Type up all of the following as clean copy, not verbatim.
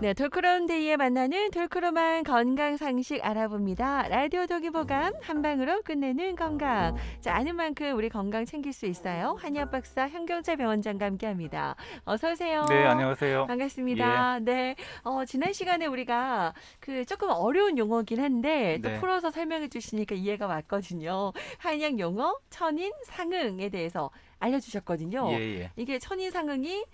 네, 돌크롬 데이에 만나는 돌크롬한 건강 상식 알아봅니다. 라디오 동의보감 한 방으로 끝내는 건강. 자, 아는 만큼 우리 건강 챙길 수 있어요. 한의학 박사 현경철 병원장과 함께합니다. 어서 네, 오세요. 안녕하세요. 예, 반갑습니다. 네, 지난 시간에 우리가 그 조금 어려운 용어긴 한데 또 네, 풀어서 설명해 주시니까 이해가 왔거든요. 한의학 용어 천인 상응에 대해서 예, 알려주셨거든요. 예, 이게 천인 상응이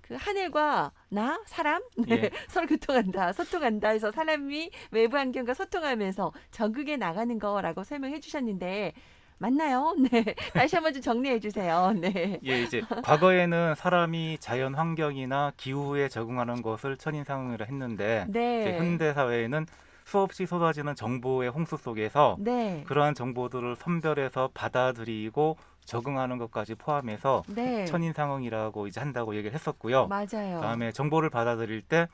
그 하늘과 나 사람 네, 예. 서로 교통한다 소통한다 해서 사람이 외부 환경과 소통하면서 적응해 나가는 거라고 설명해 주셨는데 맞나요? 네, 다시 한번 좀 정리해 주세요. 네, 예, 이제 과거에는 사람이 자연 환경이나 기후에 적응하는 것을 천인상응이라 했는데 이제 네, 현대 사회에는 수없이 쏟아지는 정보의 홍수 속에서 네, 그러한 정보들을 선별해서 받아들이고 적응하는 것까지 포함해서 네, 천인상응이라고 이제 한다고 얘기를 했었고요. 맞아요. 다음에 정보를 받아들일 때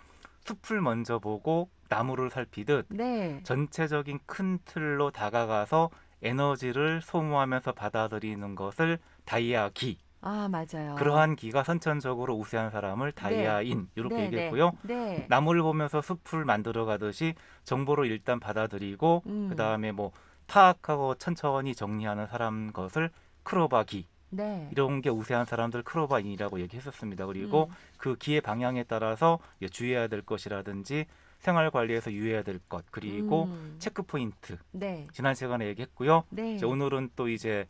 숲을 먼저 보고 나무를 살피듯 네, 전체적인 큰 틀로 다가가서 에너지를 소모하면서 받아들이는 것을 다이아기. 아 맞아요. 그러한 기가 선천적으로 우세한 사람을 네, 다이아인 이렇게 네, 네, 얘기했고요. 네, 나무를 보면서 숲을 만들어 가듯이 정보를 일단 받아들이고 그 음, 다음에 뭐 파악하고 천천히 정리하는 사람 것을 크로바기. 네, 이런 게 우세한 사람들 크로바인이라고 얘기했었습니다. 그리고 음, 그 기의 방향에 따라서 주의해야 될 것이라든지 생활 관리에서 유의해야 될 것, 그리고 음, 체크 포인트. 네, 지난 시간에 얘기했고요. 이제 네, 오늘은 또 이제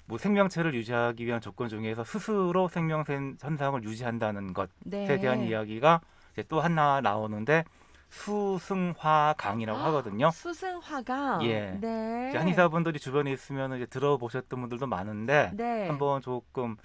뭐 생명체를 유지하기 위한 조건 중에서 스스로 생명 현상을 유지한다는 것에 대한 네. 이야기가 이제 또 하나 나오는데 수승화강이라고 하거든요. 수승화강. 예. 이제 네. 한의사분들이 주변에 있으면 이제 들어보셨던 분들도 많은데 네. 한번 조금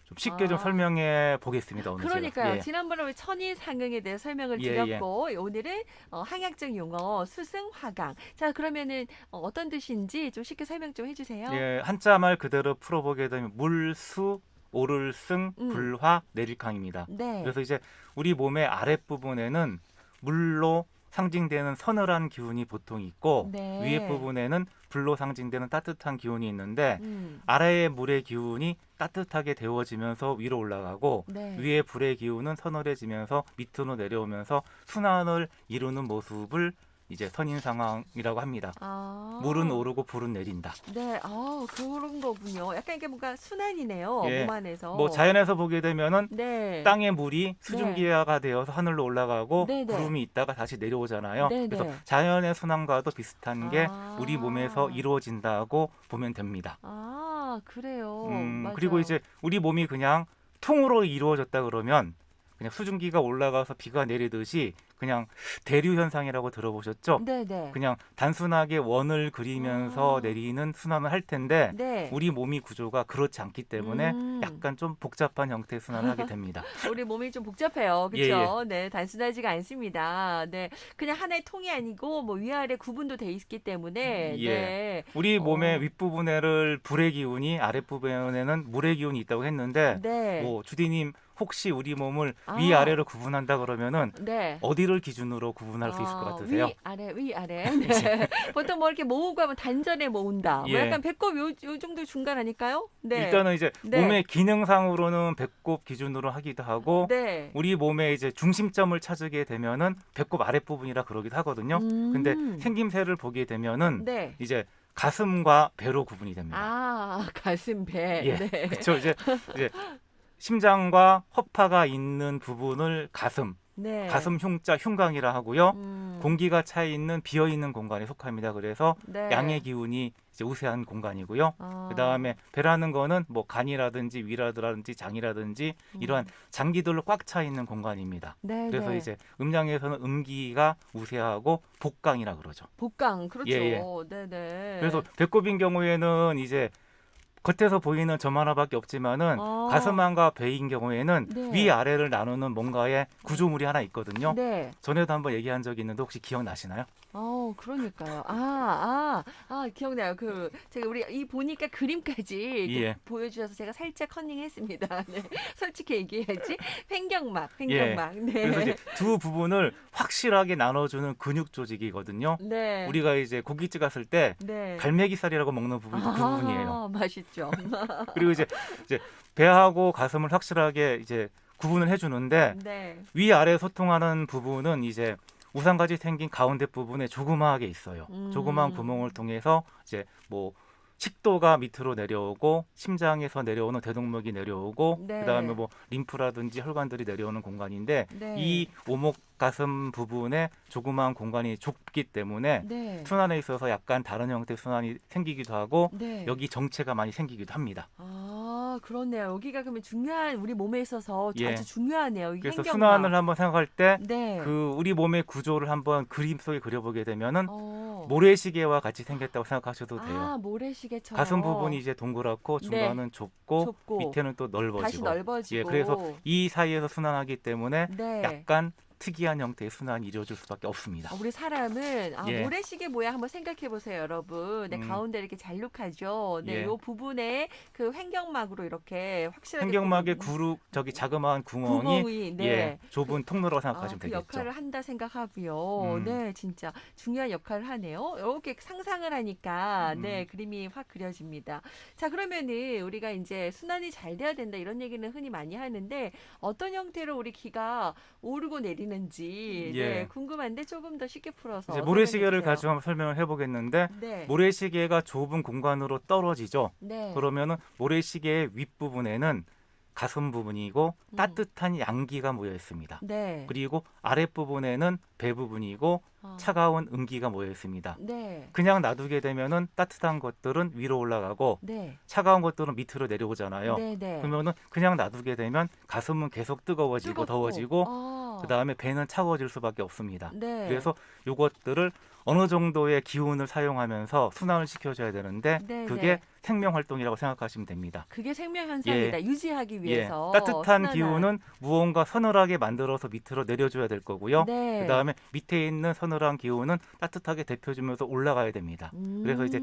좀 쉽게 좀 아, 설명해 보겠습니다. 오늘 제가. 그러니까요. 예. 지난번에 우리 천인상응에 대해 설명을 예, 예. 드렸고, 오늘은 한약적 용어 수승화강. 자, 그러면은 어떤 뜻인지 좀 쉽게 설명 좀 해주세요. 예, 한자 말 그대로 풀어보게 되면 물수 오를 승 음, 불화 내릴 강입니다. 네, 그래서 이제 우리 몸의 아랫부분에는 물로 상징되는 서늘한 기운이 보통 있고 위에 네, 부분에는 불로 상징되는 따뜻한 기운이 있는데 음, 아래의 물의 기운이 따뜻하게 데워지면서 위로 올라가고 네. 위의 불의 기운은 서늘해지면서 밑으로 내려오면서 순환을 이루는 모습을 이제 선인상황이라고 합니다. 물은 아, 오르고 불은 내린다. 네, 그런 거군요. 약간 이게 뭔가 순환이네요. 몸 예, 뭐 안에서. 자연에서 보게 되면은 네, 땅의 물이 네, 수증기화가 되어서 하늘로 올라가고 네, 네, 구름이 있다가 다시 내려오잖아요. 네, 그래서 네. 자연의 순환과도 비슷한 게 우리 몸에서 아, 이루어진다고 보면 됩니다. 그래요. 그리고 맞아요. 이제 우리 몸이 그냥 통으로 이루어졌다 그러면 그냥 수증기가 올라가서 비가 내리듯이 그냥 대류 현상이라고 들어보셨죠? 네네. 그냥 단순하게 원을 그리면서 아, 내리는 순환을 할 텐데 네. 우리 몸이 구조가 그렇지 않기 때문에 음, 약간 좀 복잡한 형태의 순환을 하게 됩니다. 우리 몸이 좀 복잡해요. 예, 예. 그쵸? 네, 단순하지가 않습니다. 네, 그냥 하나의 통이 아니고, 뭐, 위아래 구분도 돼 있기 때문에, 예. 네, 우리 몸의 어, 윗부분에를 불의 기운이 아랫부분에는 물의 기운이 있다고 했는데 네. 뭐 주디님 혹시 우리 몸을 아, 위아래로 구분한다 그러면은 네. 어디를 기준으로 구분할 수 있을 것 같으세요? 위, 아래, 위, 아래. 이제 네. 보통 뭐 이렇게 모으고 하면 단전에 모은다. 뭐 예. 약간 배꼽 요 정도 중간 아닐까요? 네. 일단은 이제 네. 몸의 기능상으로는 배꼽 기준으로 하기도 하고 네. 우리 몸의 이제 중심점을 찾게 되면은 배꼽 아랫부분이라 그러기도 하거든요. 근데 음, 생김새를 보게 되면은 네. 이제 가슴과 배로 구분이 됩니다. 가슴, 배. 예. 네. 그렇죠. 이제 심장과 허파가 있는 부분을 네. 가슴 흉자 흉곽이라 하고요. 음, 공기가 차 있는 비어 있는 공간에 속합니다. 그래서 양의 네. 기운이 이제 우세한 공간이고요. 그 아, 다음에 배라는 거는 뭐 간이라든지 위라든지 장이라든지 이러한 음, 장기들로 꽉 차 있는 공간입니다. 그래서 네네. 이제 음양에서는 음기가 우세하고 복강이라 그러죠. 복강, 예, 예. 그렇죠. 그래서 네네. 배꼽인 경우에는 이제 겉에서 보이는 점 하나밖에 없지만은 어, 가슴안과 배인 경우에는 네. 위아래를 나누는 뭔가의 구조물이 하나 있거든요. 네. 전에도 한번 얘기한 적이 있는데 혹시 기억나시나요? 그러니까요. 기억나요. 제가 우리 이 보니까 그림까지 이렇게 예. 보여주셔서 제가 살짝 컨닝했습니다. 네. 솔직히 얘기해야지. 횡격막, 예. 횡격막. 그래서 네. 이제 두 부분을 확실하게 나눠주는 근육 조직이거든요. 네. 우리가 이제 고깃집 갔을 때 네. 갈매기살이라고 먹는 부분이 그 부분이에요. 맛있죠. 그리고 이제 배하고 가슴을 확실하게 이제 구분을 해주는데 네. 위아래 소통하는 부분은 이제 우산같이 생긴 가운데 부분에 조그마하게 있어요. 조그마한 구멍을 통해서 이제 뭐 식도가 밑으로 내려오고 심장에서 내려오는 대동맥이 내려오고 네. 그다음에 뭐 림프라든지 혈관들이 내려오는 공간인데 네. 이 오목 가슴 부분에 조그마한 공간이 좁기 때문에 네. 순환에 있어서 약간 다른 형태의 순환이 생기기도 하고 네. 여기 정체가 많이 생기기도 합니다. 아, 그렇네요. 여기가 그러면 중요한 우리 몸에 있어서 예. 아주 중요하네요. 이 그래서 횡격막. 순환을 한번 생각할 때 네. 그 우리 몸의 구조를 한번 그림 속에 그려보게 되면은 어. 모래시계와 같이 생겼다고 생각하셔도 돼요. 아, 모래시계처럼. 가슴 부분이 이제 동그랗고 중간은 좁고, 좁고 밑에는 또 넓어지고. 다시 넓어지고. 예, 그래서 이 사이에서 순환하기 때문에 네. 약간 특이한 형태의 순환이 이루어질 수밖에 없습니다. 우리 사람은 예. 모래시계 모양 한번 생각해 보세요, 여러분. 네, 가운데 이렇게 잘록하죠. 네, 예. 요 부분에 그 횡격막으로 이렇게 확실하게 횡격막의 저기 자그마한 구멍이 네. 예, 좁은 통로라고 생각하시면 그 되겠죠. 역할을 한다 생각하고요. 네, 진짜 중요한 역할을 하네요. 이렇게 상상을 하니까 네, 그림이 확 그려집니다. 자, 그러면은 우리가 이제 순환이 잘 돼야 된다 이런 얘기는 흔히 많이 하는데 어떤 형태로 우리 기가 오르고 내리는지 예. 네, 궁금한데 조금 더 쉽게 풀어서 이제 모래시계를 설명해 주세요. 가지고 한번 설명을 해보겠는데 네. 모래시계가 좁은 공간으로 떨어지죠. 네. 그러면은 모래시계의 윗부분에는 가슴 부분이고 따뜻한 양기가 모여 있습니다. 네. 그리고 아랫부분에는 배 부분이고 차가운 음기가 모여 있습니다. 네. 그냥 놔두게 되면은 따뜻한 것들은 위로 올라가고 네. 차가운 것들은 밑으로 내려오잖아요. 네, 네. 그러면은 그냥 놔두게 되면 가슴은 계속 뜨거워지고 더워지고 그다음에 배는 차가워질 수밖에 없습니다. 네. 그래서 이것들을 어느 정도의 기운을 사용하면서 순환을 시켜줘야 되는데 네, 그게 네. 생명 활동이라고 생각하시면 됩니다. 그게 생명 현상이다. 유지하기 위해서. 따뜻한 순환을. 기운은 무언가 서늘하게 만들어서 밑으로 내려줘야 될 거고요. 네. 그다음에 밑에 있는 서늘한 기운은 따뜻하게 데펴주면서 올라가야 됩니다. 그래서 이제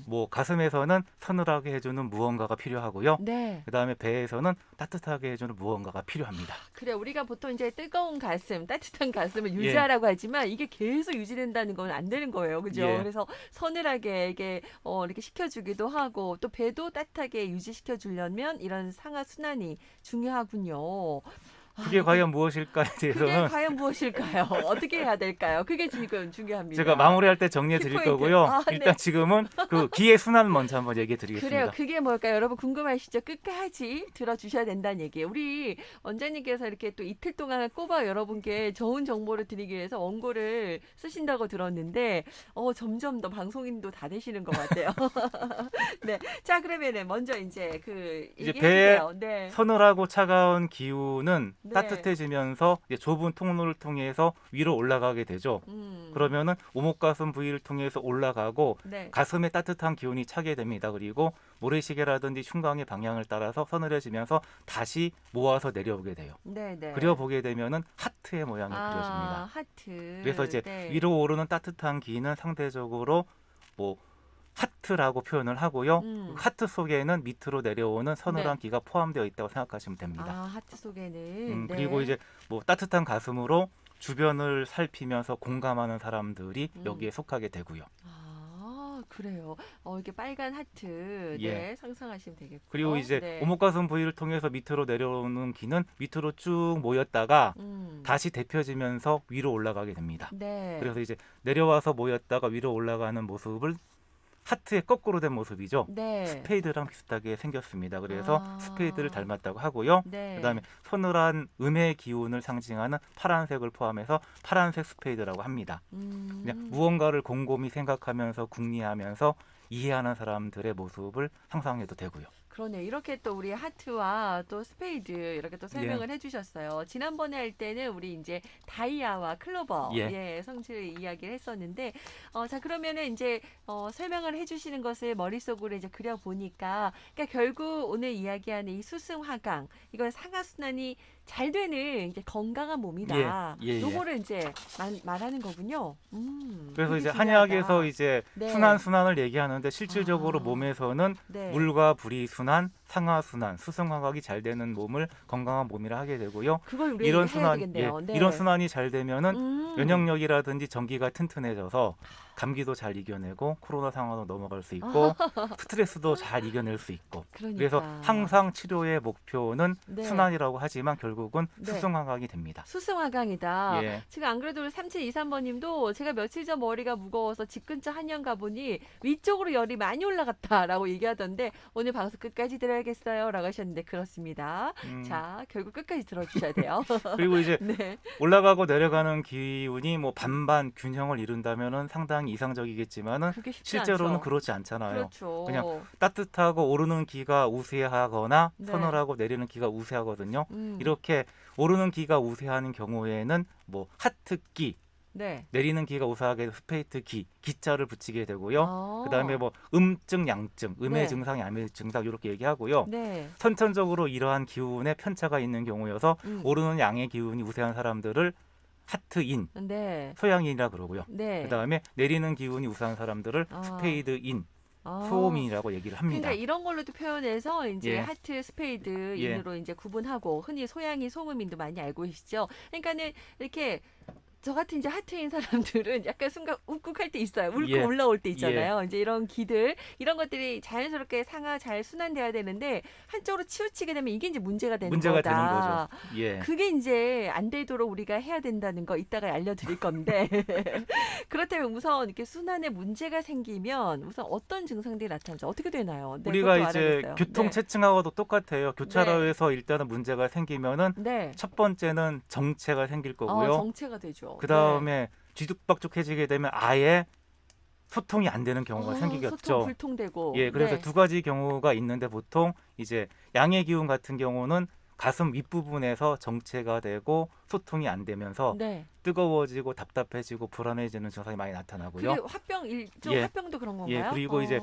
뭐 가슴에서는 서늘하게 해주는 무언가가 필요하고요. 네. 그다음에 배에서는 따뜻하게 해주는 무언가가 필요합니다. 그래, 우리가 보통 이제 뜨거운 가슴, 따뜻한 가슴을 예. 유지하라고 하지만 이게 계속 유지된다는 건 안 되는 거예요. 그죠? 예. 그래서 서늘하게 이게 이렇게 식혀주기도 하고 또 배도 따뜻하게 유지시켜 주려면 이런 상하 순환이 중요하군요. 그게 과연 무엇일까에 그게 대해서는 과연 무엇일까요? 어떻게 해야 될까요? 그게 지금 중요합니다. 제가 마무리할 때 정리해 드릴 키포인트. 거고요. 네. 일단 지금은 그 기의 순환 먼저 한번 얘기해 드리겠습니다. 그래요. 그게 뭘까요? 여러분 궁금하시죠? 끝까지 들어주셔야 된다는 얘기예요. 우리 원장님께서 이렇게 또 이틀 동안 꼽아 여러분께 좋은 정보를 드리기 위해서 원고를 쓰신다고 들었는데 점점 더 방송인도 다 되시는 것 같아요. 네. 자, 그러면은 먼저 이제 이제 얘기해 배에 주세요. 네. 서늘하고 차가운 기운은 네. 따뜻해지면서 이제 좁은 통로를 통해서 위로 올라가게 되죠. 그러면은 오목가슴 부위를 통해서 올라가고 네. 가슴에 따뜻한 기운이 차게 됩니다. 그리고 모래시계라든지 흉곽의 방향을 따라서 서늘해지면서 다시 모아서 내려오게 돼요. 네, 네. 그려보게 되면은 하트의 모양이 그려집니다. 하트. 그래서 이제 네. 위로 오르는 따뜻한 기는 상대적으로 뭐 하트라고 표현을 하고요. 하트 속에는 밑으로 내려오는 서늘한 네. 기가 포함되어 있다고 생각하시면 됩니다. 하트 속에는 네. 그리고 이제 뭐 따뜻한 가슴으로 주변을 살피면서 공감하는 사람들이 여기에 속하게 되고요. 그래요. 이렇게 빨간 하트 예. 네, 상상하시면 되겠고요. 그리고 이제 네. 오목가슴 부위를 통해서 밑으로 내려오는 기는 밑으로 쭉 모였다가 다시 데펴지면서 위로 올라가게 됩니다. 네. 그래서 이제 내려와서 모였다가 위로 올라가는 모습을 하트의 거꾸로 된 모습이죠. 네. 스페이드랑 비슷하게 생겼습니다. 그래서 스페이드를 닮았다고 하고요. 네. 그다음에 서늘한 음의 기운을 상징하는 파란색을 포함해서 파란색 스페이드라고 합니다. 그냥 무언가를 곰곰이 생각하면서 궁리하면서 이해하는 사람들의 모습을 상상해도 되고요. 그러네. 이렇게 또 우리 하트와 또 스페이드 이렇게 또 설명을 해주셨어요. 지난번에 할 때는 우리 이제 다이아와 클로버 성질 이야기를 했었는데, 자 그러면은 이제 설명을 해주시는 것을 머릿속으로 이제 그려 보니까, 그러니까 결국 오늘 이야기하는 이 수승화강 이건 상하순환이 잘 되는 이제 건강한 몸이다. 요거를 이제 말하는 거군요. 그래서 이제 중요하다. 한의학에서 이제 네. 순환을 얘기하는데 실질적으로 몸에서는 네. 물과 불이 순환, 상하순환, 수승화각이 잘 되는 몸을 건강한 몸이라 하게 되고요. 그걸 우리 이런 해야 순환, 되겠네요. 네. 이런 순환이 잘 되면은 음. 면역력이라든지 전기가 튼튼해져서 감기도 잘 이겨내고 코로나 상황도 넘어갈 수 있고 스트레스도 잘 이겨낼 수 있고 그러니까. 그래서 항상 치료의 목표는 네. 순환이라고 하지만 결국은 네. 수승화각이 됩니다. 수승화강이다. 예. 지금 안 그래도 3723번님도 제가 며칠 전 머리가 무거워서 집 근처 한의원 가보니 위쪽으로 열이 많이 올라갔다라고 얘기하던데 오늘 방송 끝까지 들어야겠어요라고 하셨는데 그렇습니다. 자, 결국 끝까지 들어주셔야 돼요. 그리고 이제 네. 올라가고 내려가는 기운이 뭐 반반 균형을 이룬다면은 상당히 이상적이겠지만은 그게 쉽지 실제로는 않죠. 그렇지 않잖아요. 그렇죠. 그냥 따뜻하고 오르는 기가 우세하거나 네. 서늘하고 내리는 기가 우세하거든요. 음. 이렇게 오르는 기가 우세하는 경우에는 뭐 하트기, 네. 내리는 기가 우세하게 스페이트 기, 기자를 붙이게 되고요. 아. 그다음에 뭐 음증, 양증, 음의 네. 증상, 양의 증상 이렇게 얘기하고요. 네. 선천적으로 이러한 기운에 편차가 있는 경우여서 오르는 양의 기운이 우세한 사람들을 하트인, 네. 소양인이라 그러고요. 네. 그다음에 내리는 기운이 우세한 사람들을 아. 스페이드인, 아. 수호민이라고 얘기를 합니다. 그러니까 이런 걸로도 표현해서 이제 예. 하트 스페이드인으로 이제 구분하고 흔히 소양인 소음인도 많이 알고 계시죠. 그러니까는 이렇게 저 같은 이제 하트인 사람들은 약간 순간 욱욱할 때 있어요. 울고 예. 올라올 때 있잖아요. 이제 이런 기들 이런 것들이 자연스럽게 상하 잘 순환돼야 되는데 한쪽으로 치우치게 되면 이게 이제 문제가 되는 문제가 되는 거다. 거죠. 예. 그게 이제 안 되도록 우리가 해야 된다는 거 이따가 알려드릴 건데 그렇다면 우선 이렇게 순환에 문제가 생기면 우선 어떤 증상들이 나타나죠? 어떻게 되나요? 네, 우리가 그것도 이제 알아야겠어요. 교통체증하고도 똑같아요. 교차로에서 일단은 문제가 생기면은 네. 첫 번째는 정체가 생길 거고요. 정체가 되죠. 그 다음에 뒤죽박죽해지게 되면 아예 소통이 안 되는 경우가 소통 생기겠죠. 불통되고. 예, 그래서 네. 두 가지 경우가 있는데 보통 이제 양의 기운 같은 경우는 가슴 윗부분에서 정체가 되고 소통이 안 되면서 네. 뜨거워지고 답답해지고 불안해지는 증상이 많이 나타나고요. 그게 화병 일종 예. 화병도 그런 건가요? 예, 그리고 이제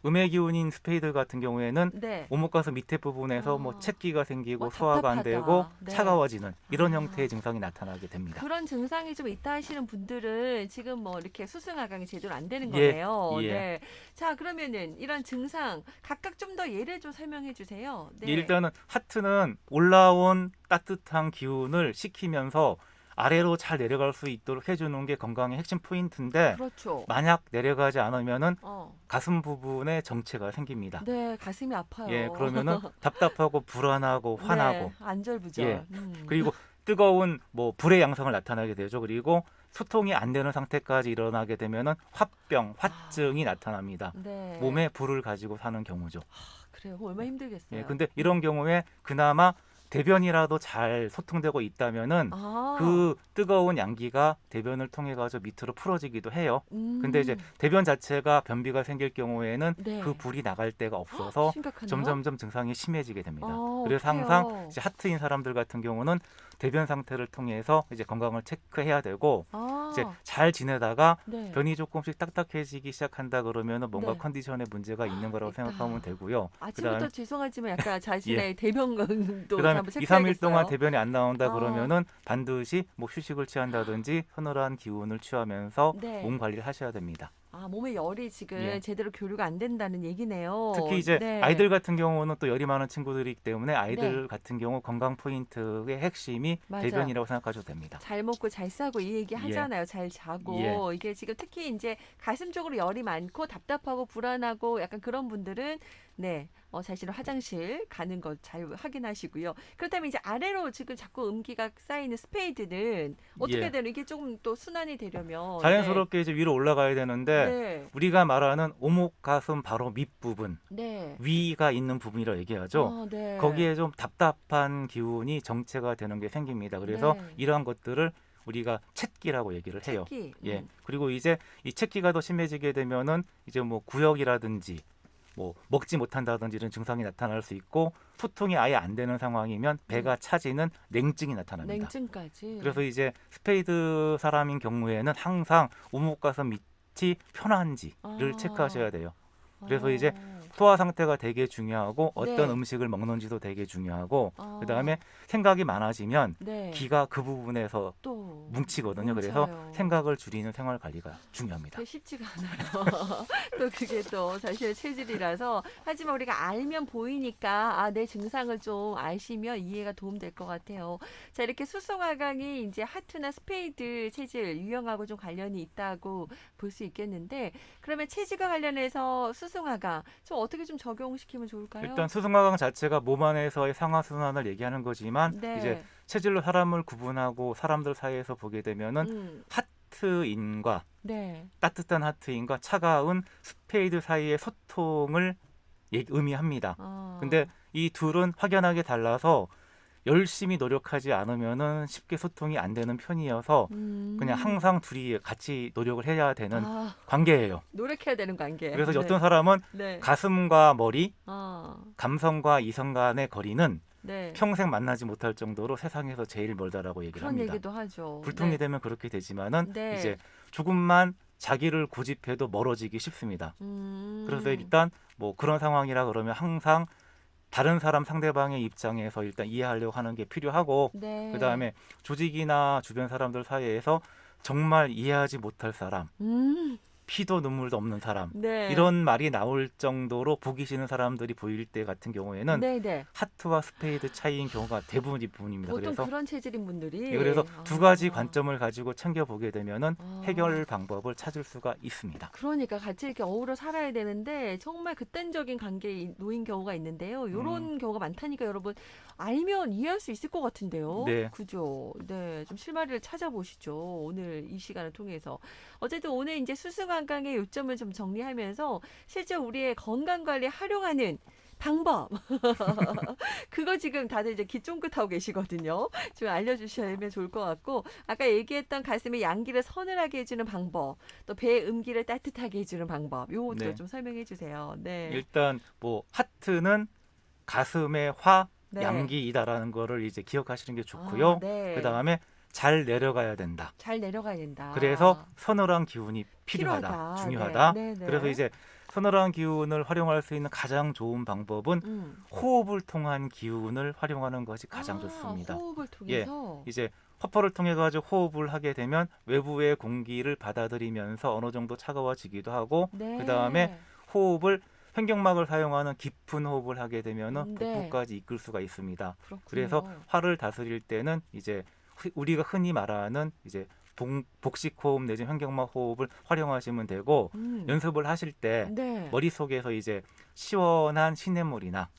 음의 기운인 스페이드 같은 경우에는 네. 오목가슴 밑에 부분에서 뭐 아. 채기가 생기고 뭐 소화가 안 답답하다. 되고 네. 차가워지는 이런 아. 형태의 증상이 나타나게 됩니다. 그런 증상이 좀 있다 하시는 분들은 지금 뭐 이렇게 수승하강이 제대로 안 되는 예, 거네요. 예. 네. 자, 그러면은 이런 증상 각각 좀 더 예를 좀 설명해 주세요. 네. 일단은 하트는 올라온 따뜻한 기운을 식히면서 아래로 잘 내려갈 수 있도록 해주는 게 건강의 핵심 포인트인데 그렇죠. 만약 내려가지 않으면은 어. 가슴 부분에 정체가 생깁니다. 네, 가슴이 아파요. 예, 그러면은 답답하고 불안하고 화나고 네, 안절부절. 예. 그리고 뜨거운 뭐 불의 양상을 나타나게 되죠. 그리고 소통이 안 되는 상태까지 일어나게 되면은 화병, 화증이 나타납니다. 네. 몸에 불을 가지고 사는 경우죠. 그래요. 얼마나 힘들겠어요. 예, 근데 이런 경우에 그나마 대변이라도 잘 소통되고 있다면은 아. 그 뜨거운 양기가 대변을 통해 가지고 밑으로 풀어지기도 해요. 근데 이제 대변 자체가 변비가 생길 경우에는 네. 그 불이 나갈 데가 없어서 심각하네요. 점점점 증상이 심해지게 됩니다. 어, 그래서 그래요. 항상 이제 하트인 사람들 같은 경우는 대변 상태를 통해서 이제 건강을 체크해야 되고 아. 이제 잘 지내다가 네. 변이 조금씩 딱딱해지기 시작한다 그러면은 뭔가 네. 컨디션에 문제가 있는 거라고 있다. 생각하면 되고요. 아침부터 죄송하지만 약간 자신의 대변도 그다음에 한번 2, 3일 동안 체크해야겠어요. 대변이 안 나온다 아. 그러면은 반드시 뭐 휴식을 취한다든지 서늘한 기운을 취하면서 네. 몸 관리를 하셔야 됩니다. 아, 몸에 열이 지금 예. 제대로 교류가 안 된다는 얘기네요. 특히 이제 네. 아이들 같은 경우는 또 열이 많은 친구들이기 때문에 아이들 네. 같은 경우 건강 포인트의 핵심이 맞아요. 대변이라고 생각하셔도 됩니다. 잘 먹고 잘 싸고 이 얘기 하잖아요. 잘 자고. 예. 이게 지금 특히 이제 가슴 쪽으로 열이 많고 답답하고 불안하고 약간 그런 분들은 네. 자신의 화장실 가는 거 잘 확인하시고요. 그렇다면 이제 아래로 지금 자꾸 음기가 쌓이는 스페이드는 어떻게 예. 되는 이게 조금 또 순환이 되려면 자연스럽게 이제 위로 올라가야 되는데 네. 우리가 말하는 오목 가슴 바로 밑부분 네. 위가 있는 부분이라고 얘기하죠. 아, 네. 거기에 좀 답답한 기운이 정체가 되는 게 생깁니다. 그래서 네. 이러한 것들을 우리가 채기라고 얘기를 해요. 특히, 예. 그리고 이제 이 채기가 더 심해지게 되면은 이제 뭐 구역이라든지 뭐 먹지 못한다든지 이런 증상이 나타날 수 있고 소통이 아예 안 되는 상황이면 배가 차지는 냉증이 나타납니다. 냉증까지. 그래서 이제 스페이드 사람인 경우에는 항상 오목가슴 밑이 편한지를 아. 체크하셔야 돼요. 그래서 이제 소화 상태가 되게 중요하고 어떤 네. 음식을 먹는지도 되게 중요하고 어. 그다음에 생각이 많아지면 네. 기가 그 부분에서 또 뭉치거든요. 그래서 뭉쳐요. 생각을 줄이는 생활 관리가 중요합니다. 그게 쉽지가 않아요. 또 그게 또 자신의 체질이라서 하지만 우리가 알면 보이니까 내 증상을 좀 아시면 이해가 도움될 것 같아요. 자, 이렇게 수송화강이 이제 하트나 스페이드 체질 유형하고 좀 관련이 있다고 볼 수 있겠는데 그러면 체질과 관련해서 수송화강 좀 어떻게 좀 적용시키면 좋을까요? 일단 수승화강 자체가 몸 안에서의 상하순환을 얘기하는 거지만 이제 네. 체질로 사람을 구분하고 사람들 사이에서 보게 되면은 음. 하트인과 네. 따뜻한 하트인과 차가운 스페이드 사이의 소통을 의미합니다. 근데 이 둘은 확연하게 달라서 열심히 노력하지 않으면은 쉽게 소통이 안 되는 편이어서 그냥 항상 둘이 같이 노력을 해야 되는 관계예요. 노력해야 되는 관계. 그래서 네. 어떤 사람은 네. 가슴과 머리, 어. 감성과 이성 간의 거리는 네. 평생 만나지 못할 정도로 세상에서 제일 멀다라고 얘기를 그런 합니다. 얘기도 하죠. 불통이 네. 되면 그렇게 되지만은 네. 이제 조금만 자기를 고집해도 멀어지기 쉽습니다. 그래서 일단 뭐 그런 상황이라 그러면 항상 다른 사람 상대방의 입장에서 일단 이해하려고 하는 게 필요하고 네. 그다음에 조직이나 주변 사람들 사이에서 정말 이해하지 못할 사람, 피도 눈물도 없는 사람 네. 이런 말이 나올 정도로 보기 싫은 사람들이 보일 때 같은 경우에는 네네. 하트와 스페이드 차이인 경우가 대부분입니다. 보통 그래서 그런 체질인 분들이. 그래서 두 가지 관점을 가지고 챙겨보게 되면은 아. 해결 방법을 찾을 수가 있습니다. 그러니까 같이 이렇게 어우러 살아야 되는데 정말 극단적인 관계에 놓인 경우가 있는데요. 이런 경우가 많다니까 여러분 알면 이해할 수 있을 것 같은데요. 네. 그죠? 네, 좀 실마리를 찾아보시죠. 오늘 이 시간을 통해서. 어쨌든 오늘 이제 수승관광의 요점을 좀 정리하면서 실제 우리의 건강 관리에 활용하는 방법. 그거 지금 다들 이제 귀 쫑긋하고 계시거든요. 좀 알려주시면 좋을 것 같고 아까 얘기했던 가슴의 양기를 서늘하게 해주는 방법, 또 배의 음기를 따뜻하게 해주는 방법, 요것도 네. 좀 설명해 주세요. 네. 일단 뭐 하트는 가슴의 화, 네. 양기이다라는 거를 이제 기억하시는 게 좋고요. 네. 그다음에 잘 내려가야 된다. 잘 내려가야 된다. 그래서 서늘한 기운이 필요하다. 필요하다. 중요하다. 네. 네. 그래서 이제 서늘한 기운을 활용할 수 있는 가장 좋은 방법은 호흡을 통한 기운을 활용하는 것이 가장 좋습니다. 호흡을 통해서. 이제 허퍼를 통해 가지고 호흡을 하게 되면 외부의 공기를 받아들이면서 어느 정도 차가워지기도 하고 네. 그다음에 호흡을 횡격막을 사용하는 깊은 호흡을 하게 되면은 네. 복부까지 이끌 수가 있습니다. 그렇군요. 그래서 화를 다스릴 때는 이제 우리가 흔히 말하는 이제 복식 호흡 내지 횡격막 호흡을 활용하시면 되고 연습을 하실 때 네. 머릿속에서 이제 시원한 시냇물이나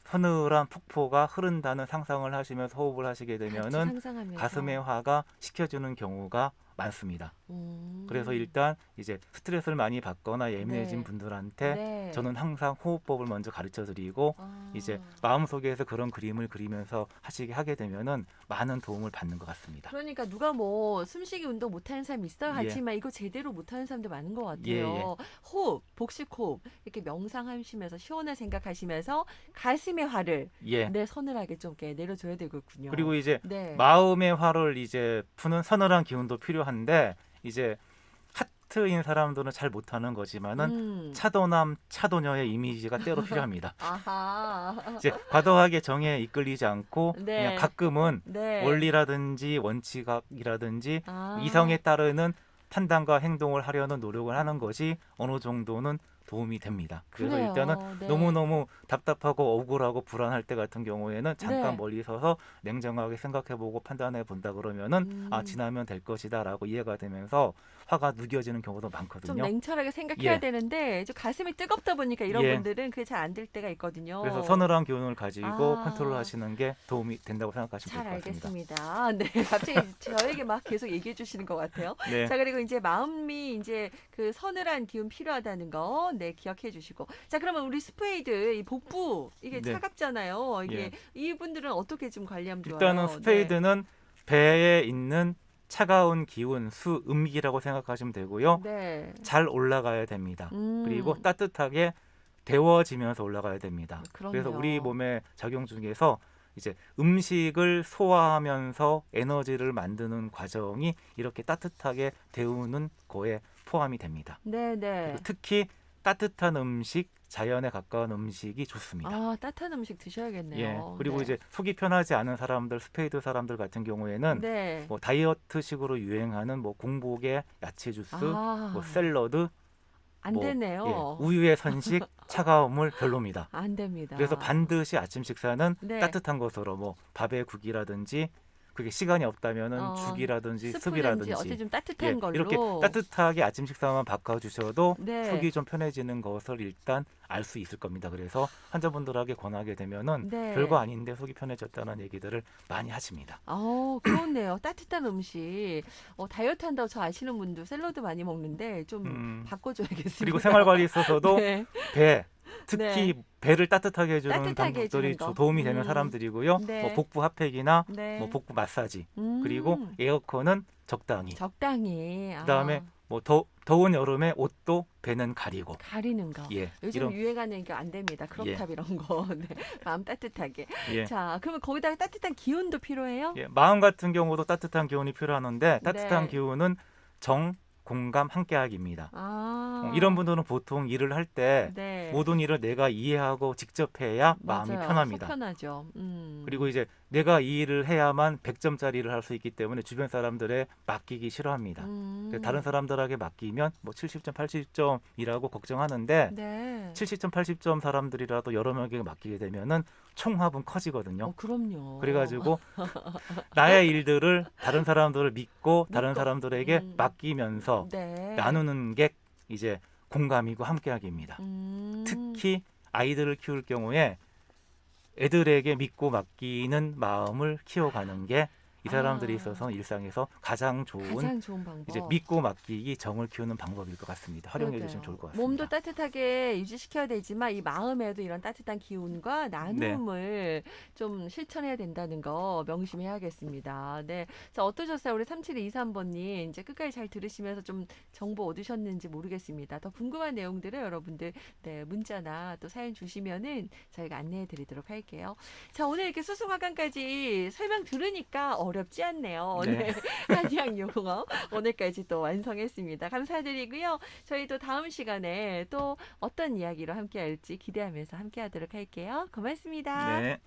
서늘한 폭포가 흐른다는 상상을 하시면서 호흡을 하시게 같이 되면은 상상하면서. 가슴의 화가 식혀주는 경우가 많습니다. 그래서 일단 이제 스트레스를 많이 받거나 예민해진 네. 분들한테 네. 저는 항상 호흡법을 먼저 가르쳐 드리고 이제 마음속에서 그런 그림을 그리면서 하게 되면은 많은 도움을 받는 것 같습니다. 그러니까 누가 뭐 숨쉬기 운동 못하는 사람 있어요. 예. 하지만 이거 제대로 못하는 사람들 많은 것 같아요. 예. 호흡, 복식 호흡 이렇게 명상하시면서 시원한 생각하시면서 가슴의 화를 예. 서늘하게 좀 이렇게 내려줘야 되겠군요. 그리고 이제 네. 마음의 화를 이제 푸는 서늘한 기운도 필요한데 이제 하트인 사람들은 잘 못하는 거지만은 차도남, 차도녀의 이미지가 때로 필요합니다. 아하. 이제 과도하게 정에 이끌리지 않고 네. 그냥 가끔은 네. 원리라든지 원칙이라든지 아. 이성에 따르는 판단과 행동을 하려는 노력을 하는 것이 어느 정도는 도움이 됩니다. 그래서 그래요. 일단은 네. 너무너무 답답하고 억울하고 불안할 때 같은 경우에는 잠깐 네. 멀리 서서 냉정하게 생각해보고 판단해 본다 그러면은 지나면 될 것이다라고 이해가 되면서 화가 누겨지는 경우도 좀 많거든요. 냉철하게 생각해야 예. 되는데 좀 가슴이 뜨겁다 보니까 이런 예. 분들은 그게 잘 안 될 때가 있거든요. 그래서 서늘한 기운을 가지고 아. 컨트롤하시는 게 도움이 된다고 생각하시면 잘 될 것 같습니다. 알겠습니다. 네, 갑자기 저에게 막 계속 얘기해 주시는 것 같아요. 네. 자, 그리고 이제 마음이 이제 그 서늘한 기운 필요하다는 거, 네, 기억해 주시고. 자, 그러면 우리 스페이드 이 복부 이게 네. 차갑잖아요. 이게 예. 이분들은 어떻게 좀 관리하면 좋아요? 일단은 스페이드는 배에 있는 차가운 기운, 수음기라고 생각하시면 되고요. 네. 잘 올라가야 됩니다. 음. 그리고 따뜻하게 데워지면서 올라가야 됩니다. 그럼요. 그래서 우리 몸의 작용 중에서 이제 음식을 소화하면서 에너지를 만드는 과정이 이렇게 따뜻하게 데우는 거에 포함이 됩니다. 네, 네. 그리고 특히 따뜻한 음식, 자연에 가까운 음식이 좋습니다. 아, 따뜻한 음식 드셔야겠네요. 예. 그리고 네. 이제 속이 편하지 않은 사람들, 스페이드 사람들 같은 경우에는 네. 뭐 다이어트식으로 유행하는 뭐 공복에 야채 주스, 뭐 아, 샐러드, 안 뭐 되네요. 우유의 선식, 차가움을 별로입니다. 안 됩니다. 그래서 반드시 아침 식사는 네. 따뜻한 것으로 뭐 밥에 국이라든지 그게 시간이 없다면은 죽이라든지 스프든지 sup이라든지 어쨌든 좀 따뜻한 걸로. 이렇게 따뜻하게 아침 식사만 바꿔주셔도 네. 속이 좀 편해지는 것을 일단 알 수 있을 겁니다. 그래서 환자분들에게 권하게 되면은 네. 별거 아닌데 속이 편해졌다는 얘기들을 많이 하십니다. 그렇네요. 따뜻한 음식. 다이어트 한다고 저 아시는 분도 샐러드 많이 먹는데 좀 바꿔줘야겠습니다. 그리고 생활관리에 있어서도 네. 배, 특히 배를 따뜻하게 해주는 따뜻하게 방법들이 해주는 거. 도움이 되는 사람들이고요. 네. 뭐 복부 핫팩이나 네. 뭐 복부 마사지 음, 그리고 에어컨은 적당히. 적당히. 그다음에 뭐 더운 여름에 옷도 배는 가리고. 가리는 거. 예. 요즘 이런 유행하는 게 안 됩니다. 크롭탑 이런 거. 네. 마음 따뜻하게. 예. 자, 그러면 거기다가 따뜻한 기운도 필요해요? 예, 마음 같은 경우도 따뜻한 기운이 필요하는데 따뜻한 네. 기운은 정, 공감, 함께하기입니다. 아. 이런 분들은 보통 일을 할 때 네. 모든 일을 내가 이해하고 직접 해야 마음이 맞아요. 편합니다. 속 편하죠. 그리고 이제 내가 이 일을 해야만 100점짜리 일을 할 수 있기 때문에 주변 사람들에 맡기기 싫어합니다. 다른 사람들에게 맡기면 뭐 70점, 80점이라고 걱정하는데 네. 70점, 80점 사람들이라도 여러 명에게 맡기게 되면은 총합은 커지거든요. 그럼요. 그래가지고 나의 일들을 다른 사람들을 믿고 다른 믿고. 사람들에게 맡기면서 네. 나누는 게 이제 공감이고 함께하기입니다. 특히 아이들을 키울 경우에 애들에게 믿고 맡기는 마음을 키워가는 게 이 사람들이 있어서 일상에서 가장 좋은 방법. 이제 믿고 맡기기 정을 키우는 방법일 것 같습니다. 활용해 그러게요. 주시면 좋을 것 같습니다. 몸도 따뜻하게 유지시켜야 되지만 이 마음에도 이런 따뜻한 기운과 나눔을 좀 실천해야 된다는 거 명심해야겠습니다. 네. 자, 어떠셨어요? 우리 3723번님 이제 끝까지 잘 들으시면서 좀 정보 얻으셨는지 모르겠습니다. 더 궁금한 내용들을 여러분들 문자나 또 사연 주시면은 저희가 안내해 드리도록 할게요. 자, 오늘 이렇게 수승화강까지 설명 들으니까 어렵지 않네요. 네. 네. 한의학 용어 오늘까지 또 완성했습니다. 감사드리고요. 저희 또 다음 시간에 또 어떤 이야기로 함께 할지 기대하면서 함께 하도록 할게요. 고맙습니다. 네.